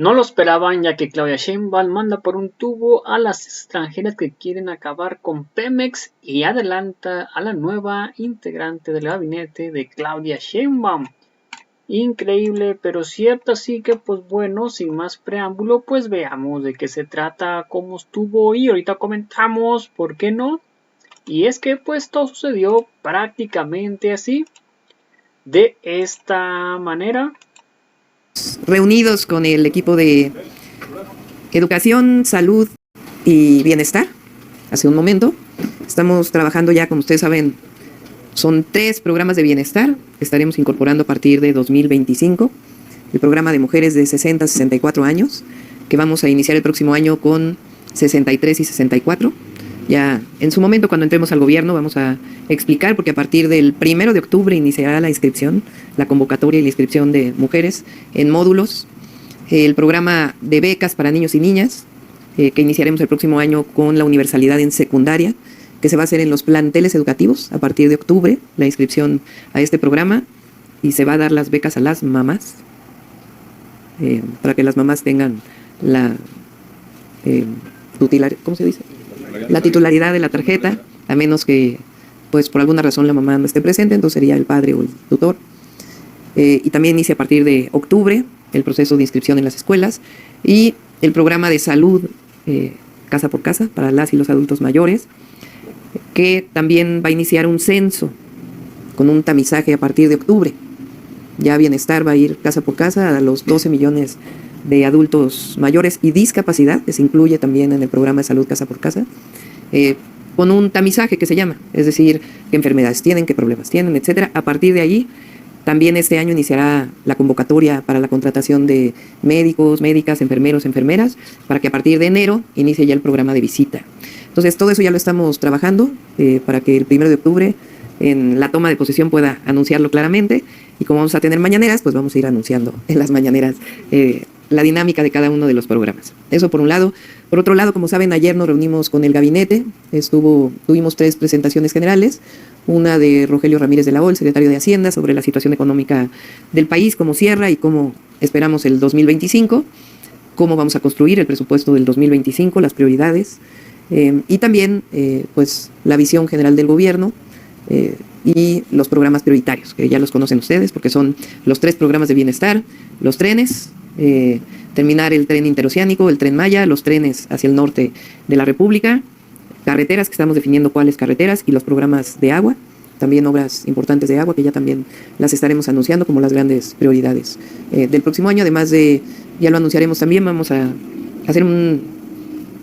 No lo esperaban, ya que Claudia Sheinbaum manda por un tubo a las extranjeras que quieren acabar con Pemex y adelanta a la nueva integrante del gabinete de Claudia Sheinbaum. Increíble, pero cierto, así que pues bueno, sin más preámbulo, pues veamos de qué se trata, cómo estuvo y ahorita comentamos, ¿por qué no? Y es que pues todo sucedió prácticamente así, de esta manera. Reunidos con el equipo de Educación, Salud y Bienestar, hace un momento. Estamos trabajando ya, como ustedes saben, son 3 programas de bienestar que estaremos incorporando a partir de 2025. El programa de mujeres de 60 a 64 años, que vamos a iniciar el próximo año con 63 y 64. Ya en su momento, cuando entremos al gobierno, vamos a explicar, porque a partir del 1 de octubre iniciará la inscripción, la convocatoria y la inscripción de mujeres en módulos. El programa de becas para niños y niñas, que iniciaremos el próximo año con la universalidad en secundaria, que se va a hacer en los planteles educativos a partir de octubre, la inscripción a este programa, y se va a dar las becas a las mamás, para que las mamás tengan la ¿cómo se dice? La titularidad de la tarjeta, a menos que, pues por alguna razón la mamá no esté presente, entonces sería el padre o el tutor. Y también inicia a partir de octubre el proceso de inscripción en las escuelas y el programa de salud casa por casa para las y los adultos mayores, que también va a iniciar un censo con un tamizaje a partir de octubre. Ya Bienestar va a ir casa por casa a los 12 millones de adultos mayores y discapacidad, que se incluye también en el programa de salud casa por casa, con un tamizaje que se llama, es decir, qué enfermedades tienen, qué problemas tienen, etcétera. A partir de ahí, también este año iniciará la convocatoria para la contratación de médicos, médicas, enfermeros, enfermeras, para que a partir de enero inicie ya el programa de visita. Entonces, todo eso ya lo estamos trabajando para que el 1 de octubre, en la toma de posesión, pueda anunciarlo claramente. Y como vamos a tener mañaneras, pues vamos a ir anunciando en las mañaneras la dinámica de cada uno de los programas. Eso por un lado. Por otro lado, como saben, ayer nos reunimos con el gabinete, tuvimos 3 presentaciones generales, una de Rogelio Ramírez de la O, el secretario de Hacienda, sobre la situación económica del país, cómo cierra y cómo esperamos el 2025, cómo vamos a construir el presupuesto del 2025, las prioridades, y también pues la visión general del gobierno y los programas prioritarios, que ya los conocen ustedes, porque son los 3 programas de bienestar, los trenes, terminar el tren interoceánico, el tren Maya, los trenes hacia el norte de la República, carreteras, que estamos definiendo cuáles carreteras, y los programas de agua, también obras importantes de agua, que ya también las estaremos anunciando como las grandes prioridades del próximo año. Además de, ya lo anunciaremos también, vamos a hacer un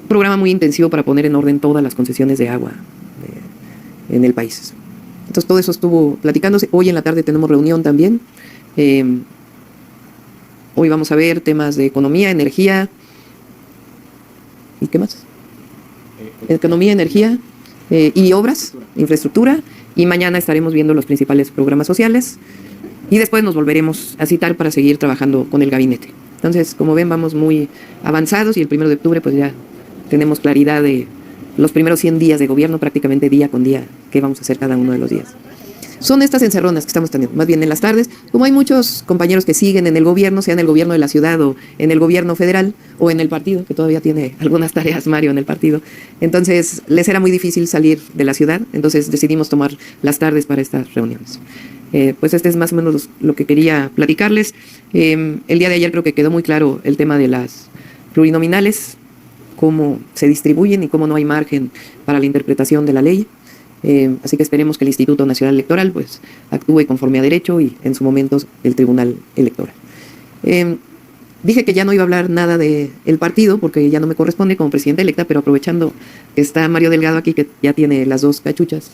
programa muy intensivo para poner en orden todas las concesiones de agua en el país. Entonces todo eso estuvo platicándose. Hoy en la tarde tenemos reunión también. Hoy vamos a ver temas de economía, energía. ¿Y qué más? Economía, energía y obras, infraestructura. Y mañana estaremos viendo los principales programas sociales. Y después nos volveremos a citar para seguir trabajando con el gabinete. Entonces, como ven, vamos muy avanzados y el 1 de octubre pues ya tenemos claridad de los primeros 100 días de gobierno, prácticamente día con día, qué vamos a hacer cada uno de los días. Son estas encerronas que estamos teniendo, más bien en las tardes, como hay muchos compañeros que siguen en el gobierno, sea en el gobierno de la ciudad o en el gobierno federal o en el partido, que todavía tiene algunas tareas Mario en el partido, entonces les era muy difícil salir de la ciudad, entonces decidimos tomar las tardes para estas reuniones. Pues este es más o menos lo que quería platicarles. El día de ayer creo que quedó muy claro el tema de las plurinominales, cómo se distribuyen y cómo no hay margen para la interpretación de la ley. Así que esperemos que el Instituto Nacional Electoral pues actúe conforme a derecho y en su momento el Tribunal Electoral. Dije que ya no iba a hablar nada del partido porque ya no me corresponde como presidenta electa, pero aprovechando que está Mario Delgado aquí, que ya tiene las 2 cachuchas,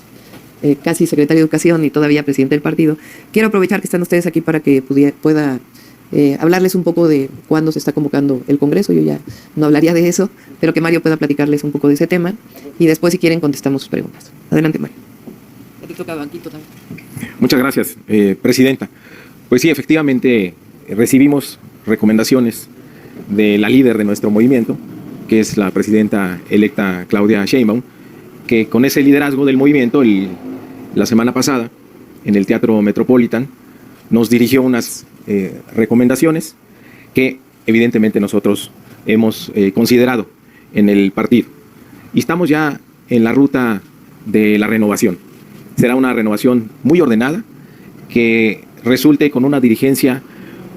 casi secretario de Educación y todavía presidente del partido, quiero aprovechar que están ustedes aquí para que pueda hablarles un poco de cuándo se está convocando el Congreso. Yo ya no hablaría de eso, pero que Mario pueda platicarles un poco de ese tema y después, si quieren, contestamos sus preguntas. Adelante, Mario. Te toca banquito también. Muchas gracias, Presidenta. Pues sí, efectivamente, recibimos recomendaciones de la líder de nuestro movimiento, que es la presidenta electa Claudia Sheinbaum, que con ese liderazgo del movimiento, la semana pasada, en el Teatro Metropolitan, nos dirigió unas recomendaciones que evidentemente nosotros hemos considerado en el partido. Y estamos ya en la ruta de la renovación. Será una renovación muy ordenada, que resulte con una dirigencia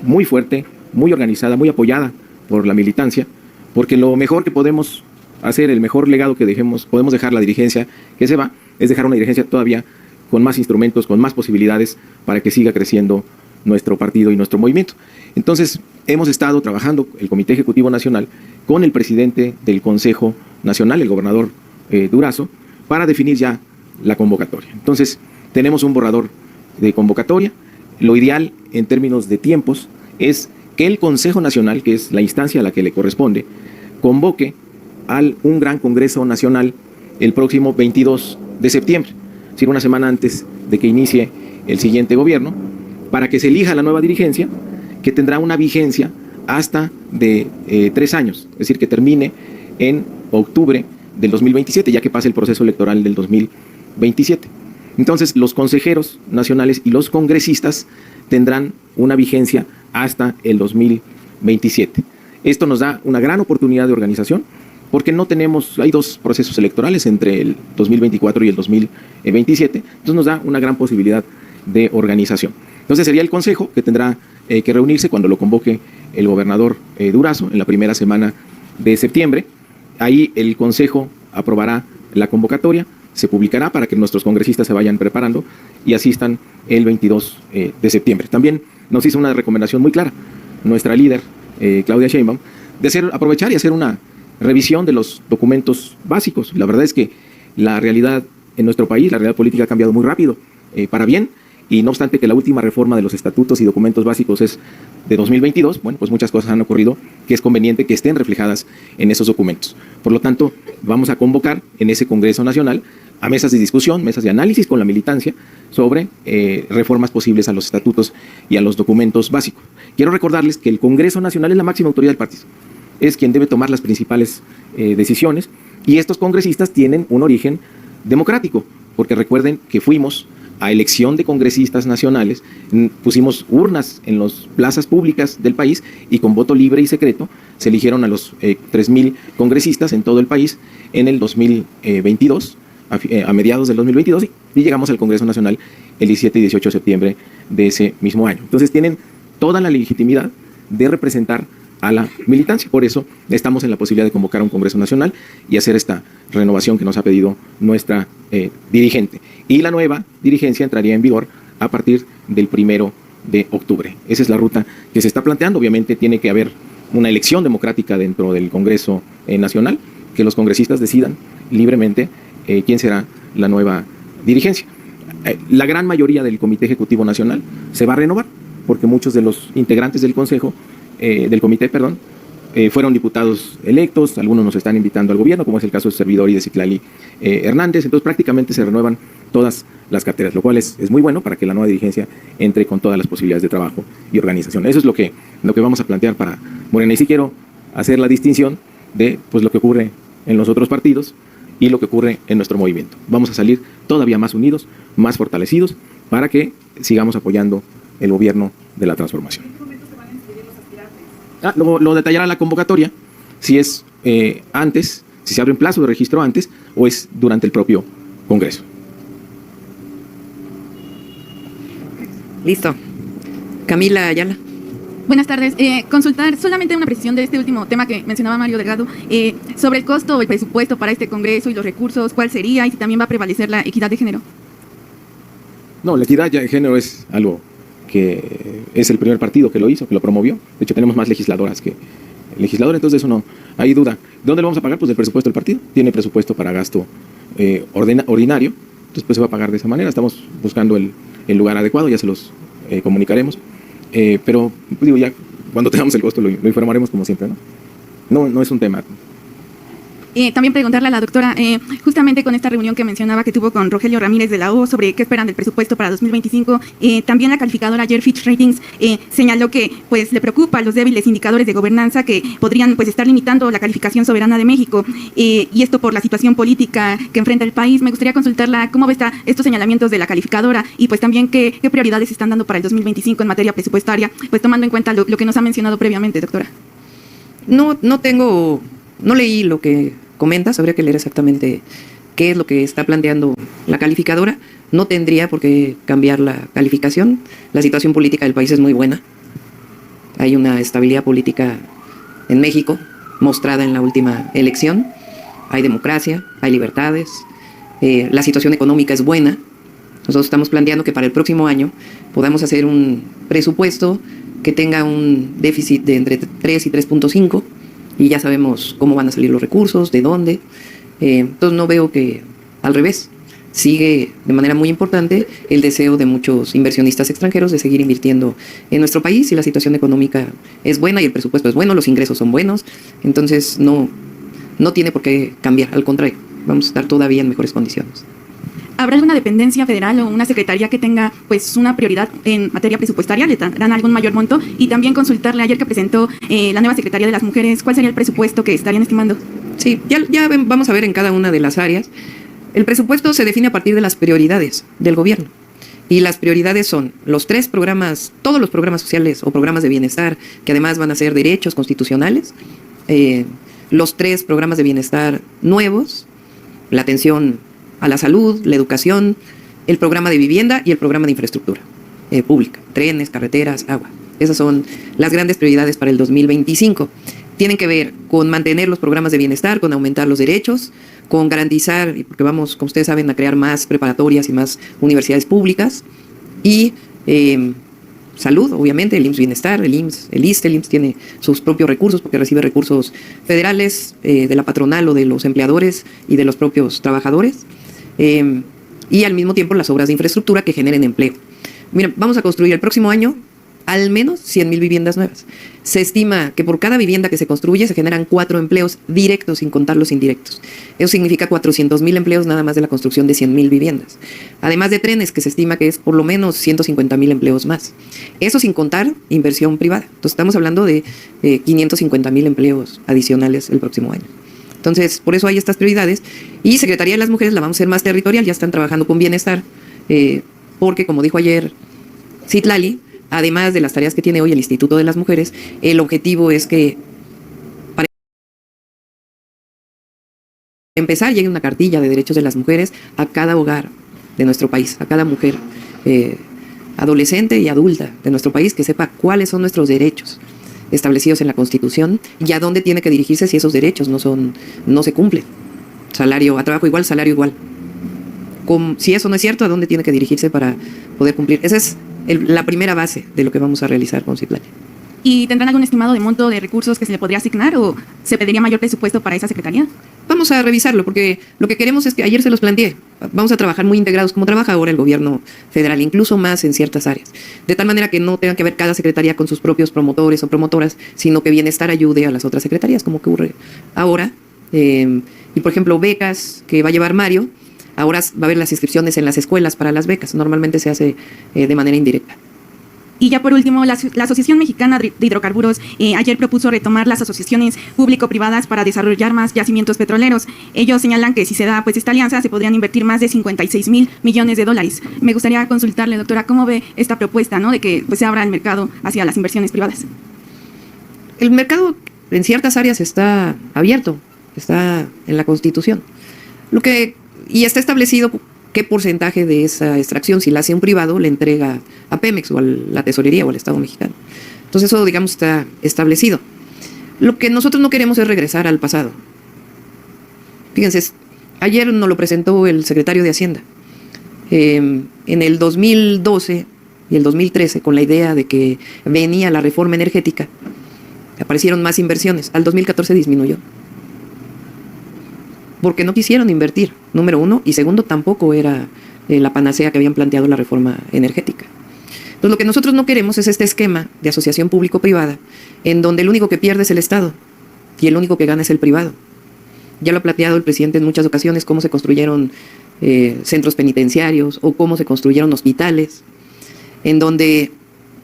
muy fuerte, muy organizada, muy apoyada por la militancia, porque lo mejor que podemos hacer, el mejor legado que podemos dejar la dirigencia que se va, es dejar una dirigencia todavía con más instrumentos, con más posibilidades para que siga creciendo nuestro partido y nuestro movimiento. Entonces, hemos estado trabajando, el Comité Ejecutivo Nacional, con el presidente del Consejo Nacional, el gobernador Durazo, para definir ya la convocatoria. Entonces, tenemos un borrador de convocatoria. Lo ideal en términos de tiempos es que el Consejo Nacional, que es la instancia a la que le corresponde, convoque a un gran Congreso Nacional el próximo 22 de septiembre, es decir, una semana antes de que inicie el siguiente gobierno, para que se elija la nueva dirigencia, que tendrá una vigencia hasta de 3 años, es decir, que termine en octubre del 2027, ya que pase el proceso electoral del 2027. Entonces, los consejeros nacionales y los congresistas tendrán una vigencia hasta el 2027. Esto nos da una gran oportunidad de organización, porque hay 2 procesos electorales entre el 2024 y el 2027, entonces nos da una gran posibilidad de organización. Entonces sería el Consejo que tendrá que reunirse cuando lo convoque el gobernador Durazo en la primera semana de septiembre. Ahí el Consejo aprobará la convocatoria, se publicará para que nuestros congresistas se vayan preparando y asistan el 22 de septiembre. También nos hizo una recomendación muy clara nuestra líder, Claudia Sheinbaum, de aprovechar y hacer una revisión de los documentos básicos. La verdad es que la realidad en nuestro país, la realidad política ha cambiado muy rápido, para bien, y no obstante que la última reforma de los estatutos y documentos básicos es de 2022, bueno, pues muchas cosas han ocurrido que es conveniente que estén reflejadas en esos documentos. Por lo tanto, vamos a convocar en ese Congreso Nacional a mesas de discusión, mesas de análisis con la militancia sobre reformas posibles a los estatutos y a los documentos básicos. Quiero recordarles que el Congreso Nacional es la máxima autoridad del partido, es quien debe tomar las principales decisiones, y estos congresistas tienen un origen democrático, porque recuerden que fuimos a elección de congresistas nacionales, pusimos urnas en las plazas públicas del país y con voto libre y secreto se eligieron a los 3,000 congresistas en todo el país en el 2022, a mediados del 2022, y llegamos al Congreso Nacional el 17 y 18 de septiembre de ese mismo año. Entonces tienen toda la legitimidad de representar a la militancia. Por eso estamos en la posibilidad de convocar a un Congreso Nacional y hacer esta renovación que nos ha pedido nuestra dirigente. Y la nueva dirigencia entraría en vigor a partir del 1 de octubre. Esa es la ruta que se está planteando. Obviamente tiene que haber una elección democrática dentro del Congreso Nacional, que los congresistas decidan libremente quién será la nueva dirigencia. La gran mayoría del Comité Ejecutivo Nacional se va a renovar, porque muchos de los integrantes del del comité, fueron diputados electos, algunos nos están invitando al gobierno, como es el caso de su servidor y de Citlali Hernández. Entonces prácticamente se renuevan todas las carteras, lo cual es muy bueno para que la nueva dirigencia entre con todas las posibilidades de trabajo y organización. Eso es lo que vamos a plantear para Morena. Y sí quiero hacer la distinción de lo que ocurre en los otros partidos y lo que ocurre en nuestro movimiento. Vamos a salir todavía más unidos, más fortalecidos, para que sigamos apoyando el gobierno de la transformación. ¿En qué momento se van a inscribir los aspirantes? Lo detallará la convocatoria, si es antes, si se abre un plazo de registro antes o es durante el propio Congreso. Listo. Camila Ayala. Buenas tardes. Consultar solamente una precisión de este último tema que mencionaba Mario Delgado, sobre el costo o el presupuesto para este Congreso y los recursos, ¿cuál sería y si también va a prevalecer la equidad de género? No, la equidad de género es algo que es el primer partido que lo hizo, que lo promovió. De hecho, tenemos más legisladoras que legisladores, entonces eso no hay duda. ¿Dónde lo vamos a pagar? Pues del presupuesto del partido. Tiene presupuesto para gasto ordinario, entonces pues se va a pagar de esa manera. Estamos buscando el lugar adecuado, ya se los comunicaremos. Pero digo, ya cuando tengamos el costo lo informaremos como siempre, ¿no? No es un tema. También preguntarle a la doctora, justamente con esta reunión que mencionaba que tuvo con Rogelio Ramírez de la O sobre qué esperan del presupuesto para 2025, también la calificadora ayer Fitch Ratings señaló que pues le preocupa los débiles indicadores de gobernanza que podrían pues estar limitando la calificación soberana de México, y esto por la situación política que enfrenta el país. Me gustaría consultarla cómo ve estos señalamientos de la calificadora y pues también qué prioridades están dando para el 2025 en materia presupuestaria, pues tomando en cuenta lo que nos ha mencionado previamente, doctora. No leí lo que comentas, habría que leer exactamente qué es lo que está planteando la calificadora. No tendría por qué cambiar la calificación. La situación política del país es muy buena. Hay una estabilidad política en México, mostrada en la última elección. Hay democracia, hay libertades, la situación económica es buena. Nosotros estamos planteando que para el próximo año podamos hacer un presupuesto que tenga un déficit de entre 3 y 3.5, y ya sabemos cómo van a salir los recursos, de dónde. Entonces no veo que, al revés, sigue de manera muy importante el deseo de muchos inversionistas extranjeros de seguir invirtiendo en nuestro país, y la situación económica es buena y el presupuesto es bueno, los ingresos son buenos. Entonces no tiene por qué cambiar, al contrario, vamos a estar todavía en mejores condiciones. ¿Habrá alguna dependencia federal o una secretaría que tenga pues una prioridad en materia presupuestaria? ¿Le dan algún mayor monto? Y también consultarle, ayer que presentó la nueva Secretaría de las Mujeres, ¿cuál sería el presupuesto que estarían estimando? Sí, ya vamos a ver en cada una de las áreas. El presupuesto se define a partir de las prioridades del gobierno. Y las prioridades son los 3 programas, todos los programas sociales o programas de bienestar, que además van a ser derechos constitucionales, los 3 programas de bienestar nuevos, la atención a la salud, la educación, el programa de vivienda y el programa de infraestructura pública, trenes, carreteras, agua. Esas son las grandes prioridades para el 2025. Tienen que ver con mantener los programas de bienestar, con aumentar los derechos, con garantizar, porque vamos, como ustedes saben, a crear más preparatorias y más universidades públicas, y salud, obviamente, el IMSS Bienestar, el IMSS, el ISSSTE. El IMSS tiene sus propios recursos porque recibe recursos federales, de la patronal o de los empleadores y de los propios trabajadores. Y al mismo tiempo las obras de infraestructura que generen empleo. Miren, vamos a construir el próximo año al menos 100,000 viviendas nuevas. Se estima que por cada vivienda que se construye se generan 4 empleos directos, sin contar los indirectos. Eso significa 400,000 empleos nada más de la construcción de 100,000 viviendas. Además de trenes, que se estima que es por lo menos 150,000 empleos más. Eso sin contar inversión privada. Entonces estamos hablando de 550,000 empleos adicionales el próximo año. Entonces, por eso hay estas prioridades. Y Secretaría de las Mujeres la vamos a hacer más territorial, ya están trabajando con bienestar, porque como dijo ayer Citlali, además de las tareas que tiene hoy el Instituto de las Mujeres, el objetivo es que para empezar llegue una cartilla de derechos de las mujeres a cada hogar de nuestro país, a cada mujer adolescente y adulta de nuestro país, que sepa cuáles son nuestros derechos establecidos en la Constitución y a dónde tiene que dirigirse si esos derechos no se cumplen. Salario a trabajo igual, salario igual. Si eso no es cierto, ¿a dónde tiene que dirigirse para poder cumplir? Esa es la primera base de lo que vamos a realizar con Citlali. ¿Y tendrán algún estimado de monto de recursos que se le podría asignar o se pediría mayor presupuesto para esa secretaría? Vamos a revisarlo, porque lo que queremos es que, ayer se los planteé, vamos a trabajar muy integrados como trabaja ahora el gobierno federal, incluso más en ciertas áreas, de tal manera que no tenga que ver cada secretaría con sus propios promotores o promotoras, sino que bienestar ayude a las otras secretarías, como ocurre ahora. Y por ejemplo, becas que va a llevar Mario, ahora va a haber las inscripciones en las escuelas para las becas, normalmente se hace de manera indirecta. Y ya por último, la Asociación Mexicana de Hidrocarburos ayer propuso retomar las asociaciones público-privadas para desarrollar más yacimientos petroleros. Ellos señalan que si se da pues esta alianza se podrían invertir más de 56,000 millones de dólares. Me gustaría consultarle, doctora, ¿cómo ve esta propuesta, ¿no?, de que pues se abra el mercado hacia las inversiones privadas? El mercado en ciertas áreas está abierto, está en la Constitución. Y está establecido qué porcentaje de esa extracción, si la hace un privado, le entrega a Pemex o a la Tesorería o al Estado mexicano. Entonces eso, digamos, está establecido. Lo que nosotros no queremos es regresar al pasado. Fíjense, ayer nos lo presentó el secretario de Hacienda. En el 2012 y el 2013, con la idea de que venía la reforma energética, aparecieron más inversiones. Al 2014 disminuyó. Porque no quisieron invertir, número uno, y segundo, tampoco era la panacea que habían planteado la reforma energética. Entonces, lo que nosotros no queremos es este esquema de asociación público-privada, en donde el único que pierde es el Estado, y el único que gana es el privado. Ya lo ha planteado el presidente en muchas ocasiones, cómo se construyeron centros penitenciarios, o cómo se construyeron hospitales, en donde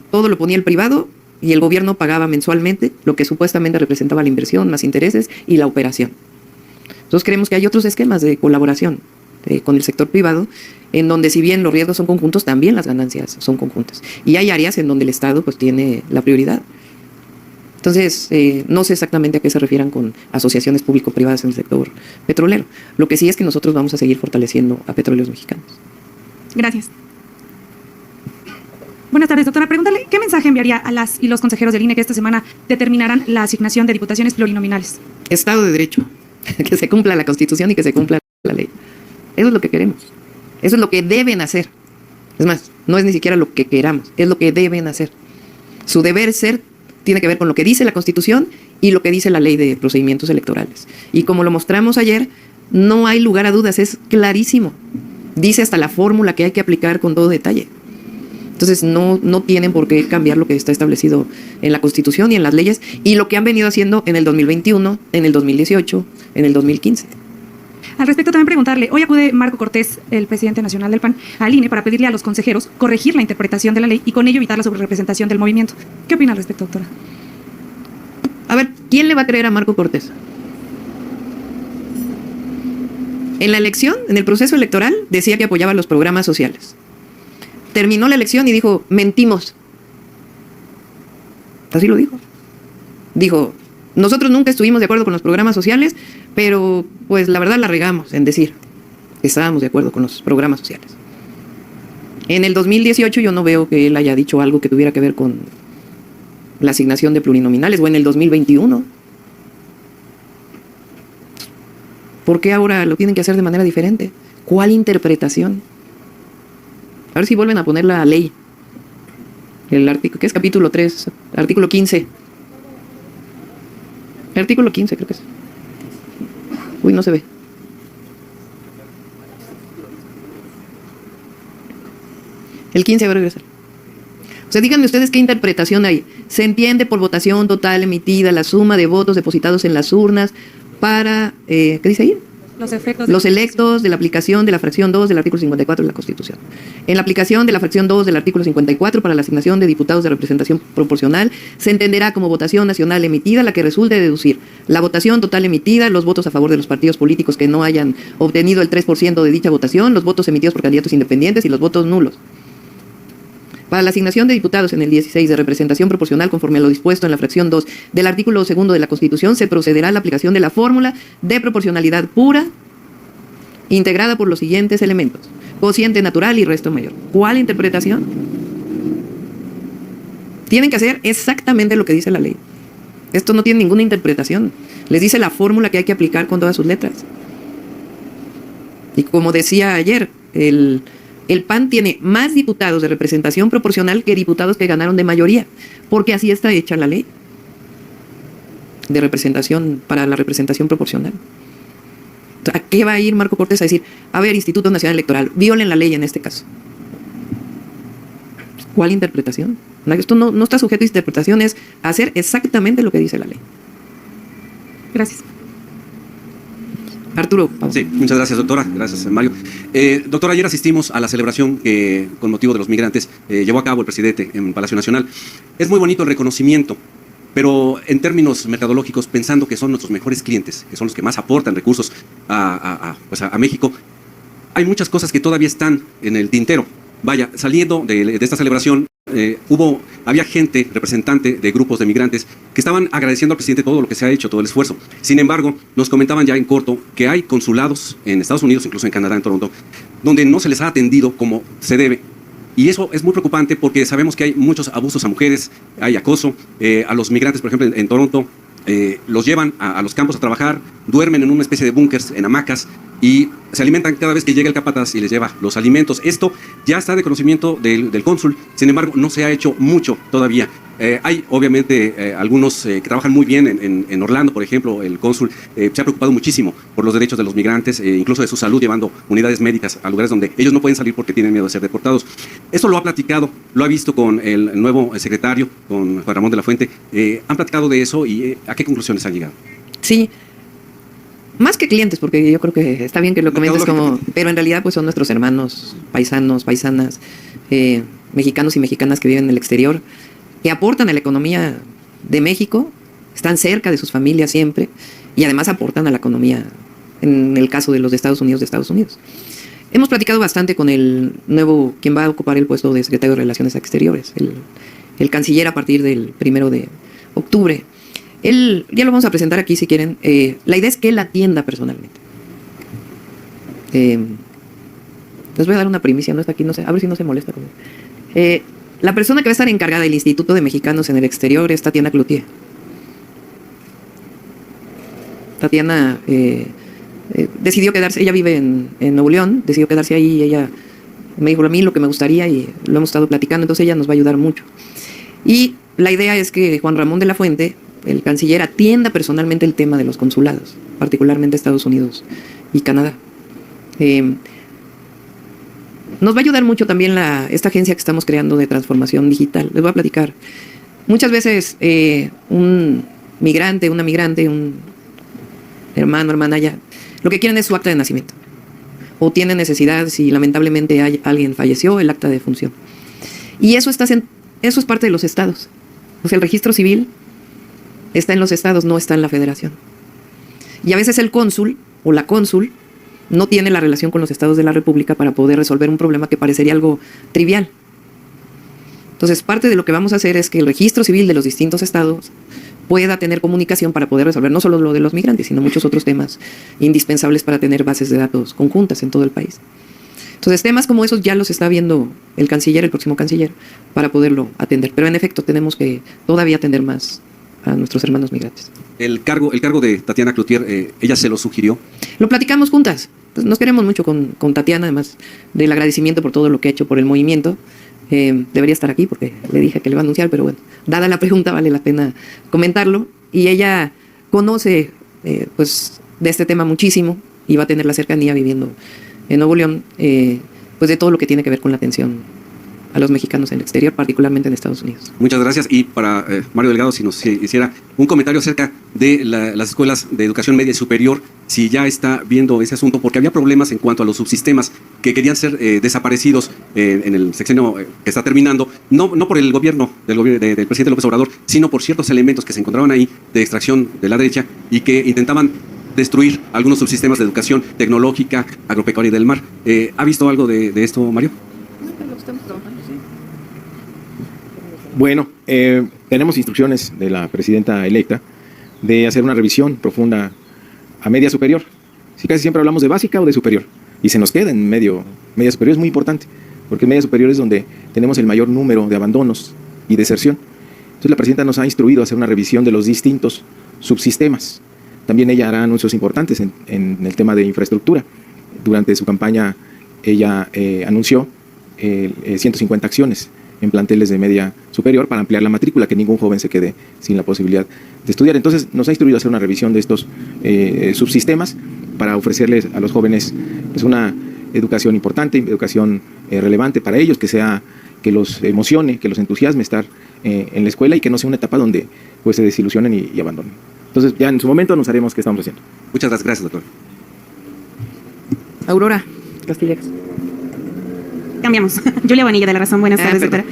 todo lo ponía el privado, y el gobierno pagaba mensualmente lo que supuestamente representaba la inversión, más intereses, y la operación. Nosotros creemos que hay otros esquemas de colaboración con el sector privado, en donde si bien los riesgos son conjuntos, también las ganancias son conjuntas. Y hay áreas en donde el Estado pues tiene la prioridad. Entonces, no sé exactamente a qué se refieran con asociaciones público-privadas en el sector petrolero. Lo que sí es que nosotros vamos a seguir fortaleciendo a Petróleos Mexicanos. Gracias. Buenas tardes, doctora. Pregúntale, ¿qué mensaje enviaría a las y los consejeros del INE que esta semana determinarán la asignación de diputaciones plurinominales? Estado de Derecho, que se cumpla la Constitución y que se cumpla la ley. Eso es lo que queremos. Eso es lo que deben hacer. Es más, no es ni siquiera lo que queramos, es lo que deben hacer. Su deber ser tiene que ver con lo que dice la Constitución y lo que dice la Ley de Procedimientos Electorales. Y como lo mostramos ayer, no hay lugar a dudas, es clarísimo. Dice hasta la fórmula que hay que aplicar con todo detalle. Entonces no tienen por qué cambiar lo que está establecido en la Constitución y en las leyes y lo que han venido haciendo en el 2021, en el 2018, en el 2015. Al respecto, también preguntarle, hoy acude Marco Cortés, el presidente nacional del PAN, al INE para pedirle a los consejeros corregir la interpretación de la ley y con ello evitar la sobrerepresentación del movimiento. ¿Qué opina al respecto, doctora? A ver, ¿quién le va a creer a Marco Cortés? En la elección, en el proceso electoral, decía que apoyaba los programas sociales. Terminó la elección y dijo, mentimos. Así lo dijo. Dijo, nosotros nunca estuvimos de acuerdo con los programas sociales, pero pues la verdad la regamos en decir que estábamos de acuerdo con los programas sociales. En el 2018 yo no veo que él haya dicho algo que tuviera que ver con la asignación de plurinominales, o en el 2021. ¿Por qué ahora lo tienen que hacer de manera diferente? ¿Cuál interpretación? A ver si vuelven a poner la ley. El artículo, ¿qué es? Capítulo 3, artículo 15. El artículo 15 creo que es. Uy, no se ve. El 15 va a regresar. O sea, díganme ustedes qué interpretación hay. Se entiende por votación total emitida la suma de votos depositados en las urnas para, ¿qué dice ahí? Los electos de la aplicación de la fracción 2 del artículo 54 de la Constitución. En la aplicación de la fracción 2 del artículo 54 para la asignación de diputados de representación proporcional, se entenderá como votación nacional emitida la que resulte de deducir la votación total emitida, los votos a favor de los partidos políticos que no hayan obtenido el 3% de dicha votación, los votos emitidos por candidatos independientes y los votos nulos. Para la asignación de diputados en el 16 de representación proporcional conforme a lo dispuesto en la fracción 2 del artículo 2 de la Constitución, se procederá a la aplicación de la fórmula de proporcionalidad pura integrada por los siguientes elementos: cociente natural y resto mayor. ¿Cuál interpretación? Tienen que hacer exactamente lo que dice la ley. Esto no tiene ninguna interpretación. Les dice la fórmula que hay que aplicar con todas sus letras. Y como decía ayer, el PAN tiene más diputados de representación proporcional que diputados que ganaron de mayoría, porque así está hecha la ley de representación para la representación proporcional. ¿A qué va a ir Marco Cortés a decir, a ver, Instituto Nacional Electoral, violen la ley en este caso? ¿Cuál interpretación? Esto no está sujeto a interpretación, es hacer exactamente lo que dice la ley. Gracias. Arturo. Sí, muchas gracias, doctora. Gracias, Mario. Doctora, ayer asistimos a la celebración que, con motivo de los migrantes, llevó a cabo el presidente en Palacio Nacional. Es muy bonito el reconocimiento, pero en términos mercadológicos, pensando que son nuestros mejores clientes, que son los que más aportan recursos a México, hay muchas cosas que todavía están en el tintero. Vaya, saliendo de esta celebración, había gente, representante de grupos de migrantes, que estaban agradeciendo al presidente todo lo que se ha hecho, todo el esfuerzo. Sin embargo, nos comentaban ya en corto que hay consulados en Estados Unidos, incluso en Canadá, en Toronto, donde no se les ha atendido como se debe. Y eso es muy preocupante porque sabemos que hay muchos abusos a mujeres, hay acoso. A los migrantes, por ejemplo, en Toronto, los llevan a los campos a trabajar, duermen en una especie de búnkers, en hamacas, y se alimentan cada vez que llega el capataz y les lleva los alimentos. Esto ya está de conocimiento del cónsul, sin embargo, no se ha hecho mucho todavía. Hay, obviamente, algunos que trabajan muy bien en Orlando, por ejemplo, el cónsul se ha preocupado muchísimo por los derechos de los migrantes, incluso de su salud, llevando unidades médicas a lugares donde ellos no pueden salir porque tienen miedo de ser deportados. Eso lo ha platicado, lo ha visto con el nuevo secretario, con Juan Ramón de la Fuente. Han platicado de eso y ¿a qué conclusiones han llegado? Sí. Más que clientes, porque yo creo que está bien que lo comentes como... Pero en realidad pues son nuestros hermanos, paisanos, paisanas, mexicanos y mexicanas que viven en el exterior, que aportan a la economía de México, están cerca de sus familias siempre, y además aportan a la economía, en el caso de los de Estados Unidos, Hemos platicado bastante con el nuevo, quien va a ocupar el puesto de secretario de Relaciones Exteriores, el canciller a partir del 1 de octubre. Él, ya lo vamos a presentar aquí si quieren. La idea es que él atienda personalmente. Les voy a dar una primicia, no está aquí, no sé, a ver si no se molesta conmigo. La persona que va a estar encargada del Instituto de Mexicanos en el Exterior es Tatiana Cloutier. Tatiana decidió quedarse, ella vive en Nuevo León, decidió quedarse ahí y ella me dijo a mí lo que me gustaría y lo hemos estado platicando, entonces ella nos va a ayudar mucho. Y la idea es que Juan Ramón de la Fuente, el canciller, atienda personalmente el tema de los consulados, particularmente Estados Unidos y Canadá. Nos va a ayudar mucho también esta agencia que estamos creando de transformación digital. Les voy a platicar. Muchas veces un migrante, una migrante, un hermano, hermana ya, lo que quieren es su acta de nacimiento. O tienen necesidad, si lamentablemente alguien falleció, el acta de defunción. Y eso es parte de los estados. O sea, el registro civil está en los estados, no está en la federación. Y a veces el cónsul o la cónsul no tiene la relación con los estados de la república para poder resolver un problema que parecería algo trivial. Entonces, parte de lo que vamos a hacer es que el registro civil de los distintos estados pueda tener comunicación para poder resolver no solo lo de los migrantes, sino muchos otros temas indispensables para tener bases de datos conjuntas en todo el país. Entonces, temas como esos ya los está viendo el canciller, el próximo canciller, para poderlo atender. Pero en efecto, tenemos que todavía atender más a nuestros hermanos migrantes. El cargo de Tatiana Cloutier, ¿ella se lo sugirió? Lo platicamos juntas. Pues nos queremos mucho con Tatiana, además del agradecimiento por todo lo que ha hecho por el movimiento. Debería estar aquí porque le dije que le va a anunciar, pero bueno, dada la pregunta vale la pena comentarlo. Y ella conoce pues de este tema muchísimo y va a tener la cercanía viviendo en Nuevo León, pues de todo lo que tiene que ver con la atención a los mexicanos en el exterior, particularmente en Estados Unidos. Muchas gracias. Y para Mario Delgado, si nos hiciera un comentario acerca de las escuelas de educación media y superior, si ya está viendo ese asunto, porque había problemas en cuanto a los subsistemas que querían ser desaparecidos en el sexenio que está terminando, no por el gobierno del presidente López Obrador, sino por ciertos elementos que se encontraban ahí de extracción de la derecha y que intentaban destruir algunos subsistemas de educación tecnológica, agropecuaria y del mar. ¿Ha visto algo de esto, Mario? Bueno, tenemos instrucciones de la presidenta electa de hacer una revisión profunda a media superior. Sí, casi siempre hablamos de básica o de superior, y se nos queda en media superior. Es muy importante, porque en media superior es donde tenemos el mayor número de abandonos y deserción. Entonces la presidenta nos ha instruido a hacer una revisión de los distintos subsistemas. También ella hará anuncios importantes en el tema de infraestructura. Durante su campaña ella anunció 150 acciones en planteles de media superior para ampliar la matrícula, que ningún joven se quede sin la posibilidad de estudiar. Entonces nos ha instruido a hacer una revisión de estos subsistemas para ofrecerles a los jóvenes pues, una educación importante, educación relevante para ellos, que los emocione, que los entusiasme estar en la escuela y que no sea una etapa donde pues, se desilusionen y abandonen. Entonces ya en su momento anunciaremos qué estamos haciendo. Muchas gracias, doctor. Aurora Castillejas. Cambiamos. Julia Bonilla, de La Razón. Buenas tardes, doctora.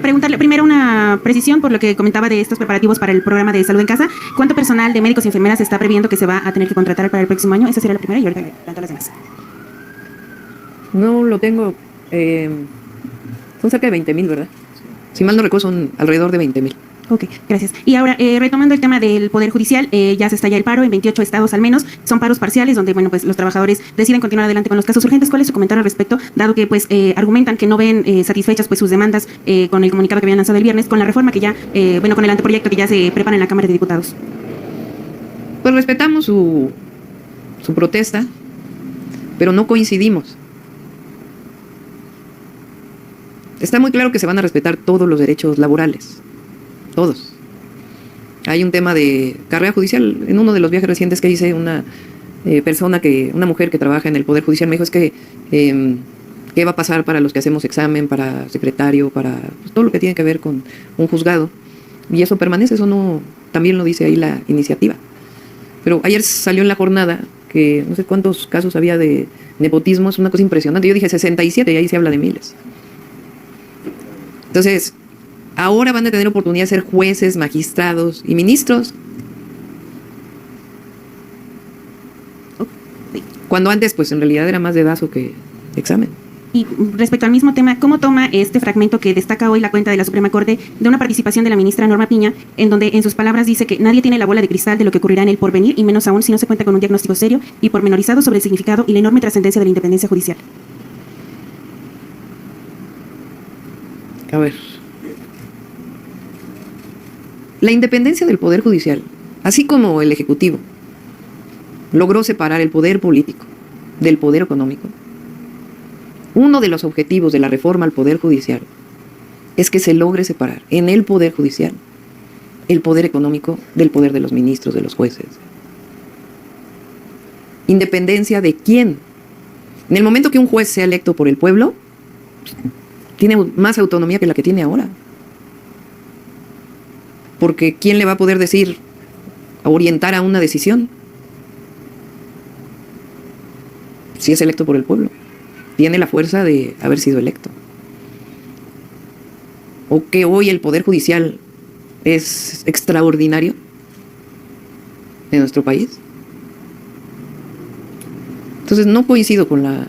Preguntarle primero una precisión por lo que comentaba de estos preparativos para el programa de salud en casa. ¿Cuánto personal de médicos y enfermeras se está previendo que se va a tener que contratar para el próximo año? Esa sería la primera y ahorita le planto las demás. No lo tengo. Son cerca de 20,000, ¿verdad? Si mal no recuerdo, son alrededor de 20,000. Ok, gracias. Y ahora, retomando el tema del Poder Judicial, ya se estalla el paro en 28 estados al menos. Son paros parciales donde, bueno, pues los trabajadores deciden continuar adelante con los casos urgentes. ¿Cuál es su comentario al respecto? Dado que, pues, argumentan que no ven satisfechas, pues, sus demandas con el comunicado que habían lanzado el viernes, con la reforma que ya, con el anteproyecto que ya se prepara en la Cámara de Diputados. Pues respetamos su protesta, pero no coincidimos. Está muy claro que se van a respetar todos los derechos laborales. Todos. Hay un tema de carrera judicial. En uno de los viajes recientes que hice, una mujer que trabaja en el Poder Judicial me dijo es que qué va a pasar para los que hacemos examen, para secretario, para pues, todo lo que tiene que ver con un juzgado. Y eso permanece, eso no, también lo dice ahí la iniciativa. Pero ayer salió en la jornada que no sé cuántos casos había de nepotismo, es una cosa impresionante. Yo dije 67 y ahí se habla de miles. Entonces, ahora van a tener oportunidad de ser jueces, magistrados y ministros. Cuando antes, pues en realidad era más dedazo que examen. Y respecto al mismo tema, ¿cómo toma este fragmento que destaca hoy la cuenta de la Suprema Corte de una participación de la ministra Norma Piña, en donde en sus palabras dice que nadie tiene la bola de cristal de lo que ocurrirá en el porvenir, y menos aún si no se cuenta con un diagnóstico serio y pormenorizado sobre el significado y la enorme trascendencia de la independencia judicial? A ver. La independencia del Poder Judicial, así como el Ejecutivo, logró separar el poder político del poder económico. Uno de los objetivos de la reforma al Poder Judicial es que se logre separar en el Poder Judicial el poder económico del poder de los ministros, de los jueces. ¿Independencia de quién? En el momento que un juez sea electo por el pueblo, tiene más autonomía que la que tiene ahora. Porque ¿quién le va a poder decir, orientar a una decisión? Si es electo por el pueblo. Tiene la fuerza de haber sido electo. O que hoy el Poder Judicial es extraordinario en nuestro país. Entonces no coincido con la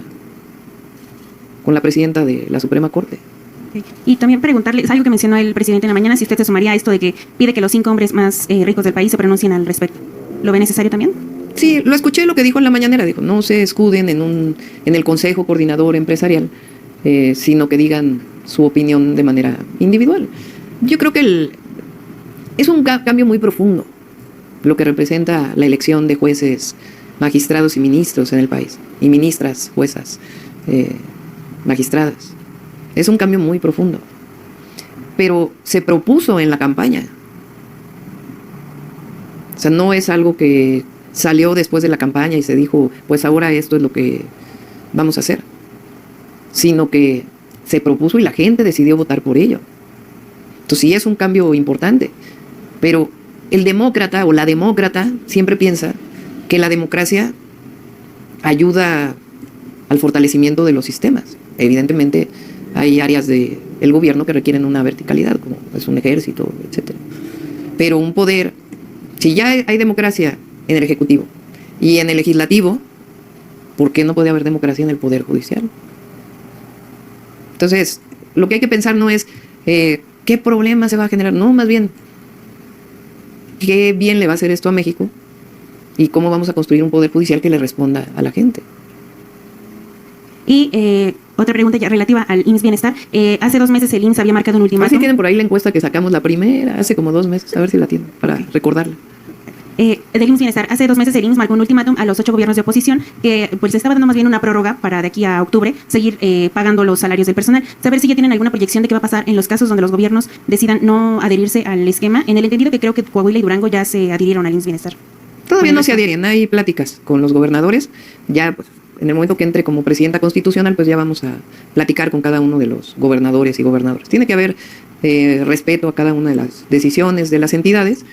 presidenta de la Suprema Corte. Y también preguntarle, es algo que mencionó el presidente en la mañana, si usted se sumaría a esto de que pide que los 5 hombres más ricos del país se pronuncien al respecto. ¿Lo ve necesario también? Sí, lo escuché lo que dijo en la mañanera. Dijo, no se escuden en el Consejo Coordinador Empresarial, sino que digan su opinión de manera individual. Yo creo que es un cambio muy profundo lo que representa la elección de jueces, magistrados y ministros en el país, y ministras, juezas, magistradas. Es un cambio muy profundo. Pero se propuso en la campaña. O sea, no es algo que salió después de la campaña y se dijo, pues ahora esto es lo que vamos a hacer. Sino que se propuso y la gente decidió votar por ello. Entonces sí es un cambio importante. Pero el demócrata o la demócrata siempre piensa que la democracia ayuda al fortalecimiento de los sistemas. Evidentemente hay áreas del gobierno que requieren una verticalidad, como es un ejército, etc. Pero un poder, si ya hay democracia en el Ejecutivo y en el Legislativo, ¿por qué no puede haber democracia en el Poder Judicial? Entonces, lo que hay que pensar no es qué problema se va a generar, no, más bien, qué bien le va a hacer esto a México y cómo vamos a construir un Poder Judicial que le responda a la gente. Y otra pregunta ya relativa al IMSS Bienestar. Hace 2 meses el IMSS había marcado un A ver ultimátum. si tienen por ahí la encuesta que sacamos la primera, hace como 2 meses, a ver si la tienen, para recordarla. Del IMSS Bienestar. Hace 2 meses el IMSS marcó un ultimátum a los 8 gobiernos de oposición que pues estaba dando más bien una prórroga para de aquí a octubre seguir pagando los salarios del personal. Saber si ya tienen alguna proyección de qué va a pasar en los casos donde los gobiernos decidan no adherirse al esquema, en el entendido que creo que Coahuila y Durango ya se adhirieron al IMSS Bienestar. Todavía no se adhieren, hay pláticas con los gobernadores. Ya, pues, en el momento que entre como presidenta constitucional, pues ya vamos a platicar con cada uno de los gobernadores y gobernadoras. Tiene que haber respeto a cada una de las decisiones de las entidades,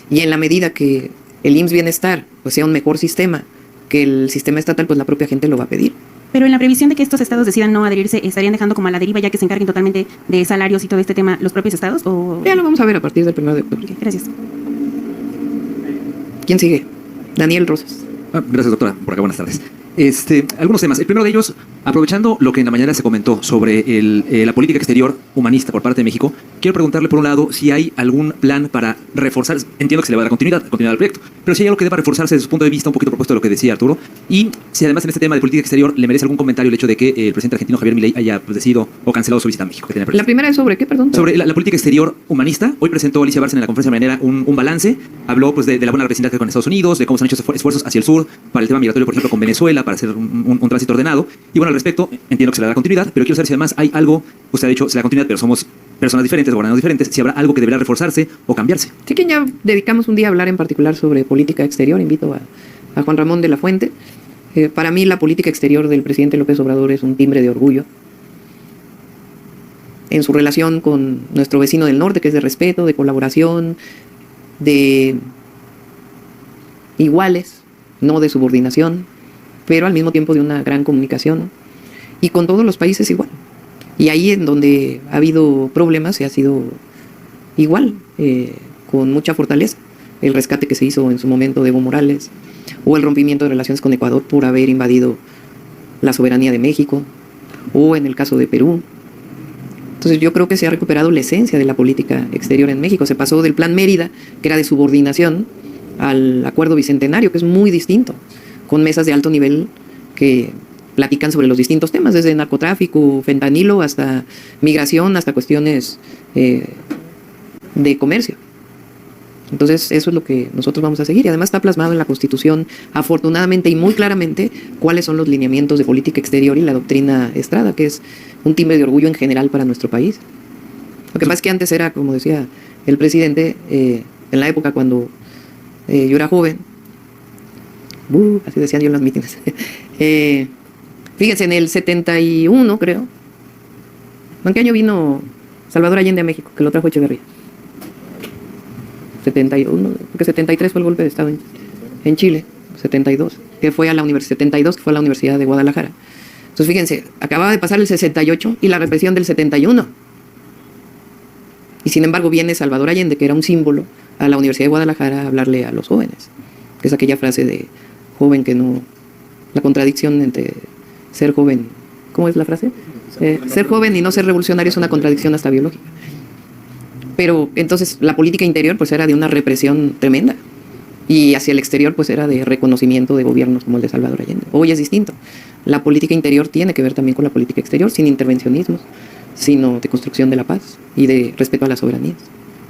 y en la medida que el IMSS Bienestar pues sea un mejor sistema que el sistema estatal, pues la propia gente lo va a pedir. Pero en la previsión de que estos estados decidan no adherirse, ¿estarían dejando como a la deriva ya que se encarguen totalmente de salarios y todo este tema los propios estados? ¿O? Ya lo vamos a ver a partir del 1 de octubre. Okay, gracias. ¿Quién sigue? Daniel Rosas. Gracias, doctora. Por acá, buenas tardes. Algunos temas. El primero de ellos, aprovechando lo que en la mañana se comentó sobre la política exterior humanista por parte de México, quiero preguntarle, por un lado, si hay algún plan para reforzar, entiendo que se le va a dar continuidad al proyecto, pero si hay algo que deba reforzarse desde su punto de vista, un poquito propuesto de lo que decía Arturo, y si además en este tema de política exterior le merece algún comentario el hecho de que el presidente argentino Javier Milei haya decidido o cancelado su visita a México. Que tenía La primera es sobre qué, perdón. sobre la política exterior humanista. Hoy presentó Alicia Bárcena en la conferencia mañanera un balance. Habló pues de la buena representación con Estados Unidos, de cómo se han hecho esfuerzos hacia el sur para el tema migratorio, por ejemplo, con Venezuela, para hacer un tránsito ordenado. Y bueno, al respecto, entiendo que se le da continuidad, pero quiero saber si además hay algo, usted ha dicho, se le da continuidad, pero somos personas diferentes, gobernantes diferentes, si habrá algo que deberá reforzarse o cambiarse. Sí, que ya dedicamos un día a hablar en particular sobre política exterior. Invito a Juan Ramón de la Fuente. Para mí la política exterior del presidente López Obrador es un timbre de orgullo en su relación con nuestro vecino del norte, que es de respeto, de colaboración, de iguales, no de subordinación, pero al mismo tiempo de una gran comunicación, y con todos los países igual. Y ahí en donde ha habido problemas se ha sido igual, con mucha fortaleza. El rescate que se hizo en su momento de Evo Morales, o el rompimiento de relaciones con Ecuador por haber invadido la soberanía de México, o en el caso de Perú. Entonces yo creo que se ha recuperado la esencia de la política exterior en México. Se pasó del Plan Mérida, que era de subordinación, al Acuerdo Bicentenario, que es muy distinto, con mesas de alto nivel que platican sobre los distintos temas, desde narcotráfico, fentanilo, hasta migración, hasta cuestiones de comercio. Entonces eso es lo que nosotros vamos a seguir, y además está plasmado en la Constitución, afortunadamente y muy claramente, cuáles son los lineamientos de política exterior y la doctrina Estrada, que es un timbre de orgullo en general para nuestro país. Lo que pasa es que antes era, como decía el presidente, en la época cuando yo era joven, así decían yo en las mítines, fíjense, en el 71 creo, ¿en qué año vino Salvador Allende a México? Que lo trajo Echeverría. 71, porque 73 fue el golpe de Estado en Chile, 72, que fue a la Universidad, 72, que fue a la Universidad de Guadalajara. Entonces fíjense, acababa de pasar el 68 y la represión del 71. Y sin embargo viene Salvador Allende, que era un símbolo, a la Universidad de Guadalajara a hablarle a los jóvenes, que es aquella frase de joven que no, la contradicción entre ser joven, ¿cómo es la frase? Ser joven y no ser revolucionario es una contradicción hasta biológica. Pero entonces la política interior pues era de una represión tremenda, y hacia el exterior pues era de reconocimiento de gobiernos como el de Salvador Allende. Hoy es distinto. La política interior tiene que ver también con la política exterior, sin intervencionismos, sino de construcción de la paz y de respeto a las soberanías.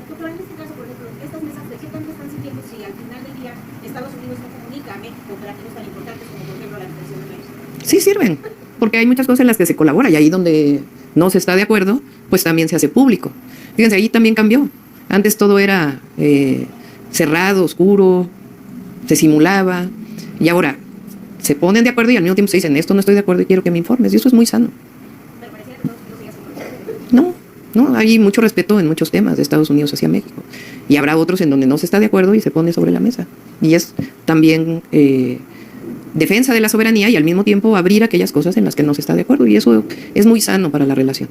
Doctor, en este caso, por ejemplo, estas mesas, ¿de qué tanto están sirviendo si al final del día Estados Unidos no comunica a México operativos tan importantes como, por ejemplo, la detención de México? Sí sirven, porque hay muchas cosas en las que se colabora, y ahí donde no se está de acuerdo, pues también se hace público. Fíjense, ahí también cambió. Antes todo era cerrado, oscuro, se simulaba, y ahora se ponen de acuerdo y al mismo tiempo se dicen, esto no estoy de acuerdo y quiero que me informes, y eso es muy sano. Pero pareciera que Estados Unidos sigue haciendo eso. No, hay mucho respeto en muchos temas de Estados Unidos hacia México, y habrá otros en donde no se está de acuerdo y se pone sobre la mesa, y es también defensa de la soberanía y al mismo tiempo abrir aquellas cosas en las que no se está de acuerdo, y eso es muy sano para la relación.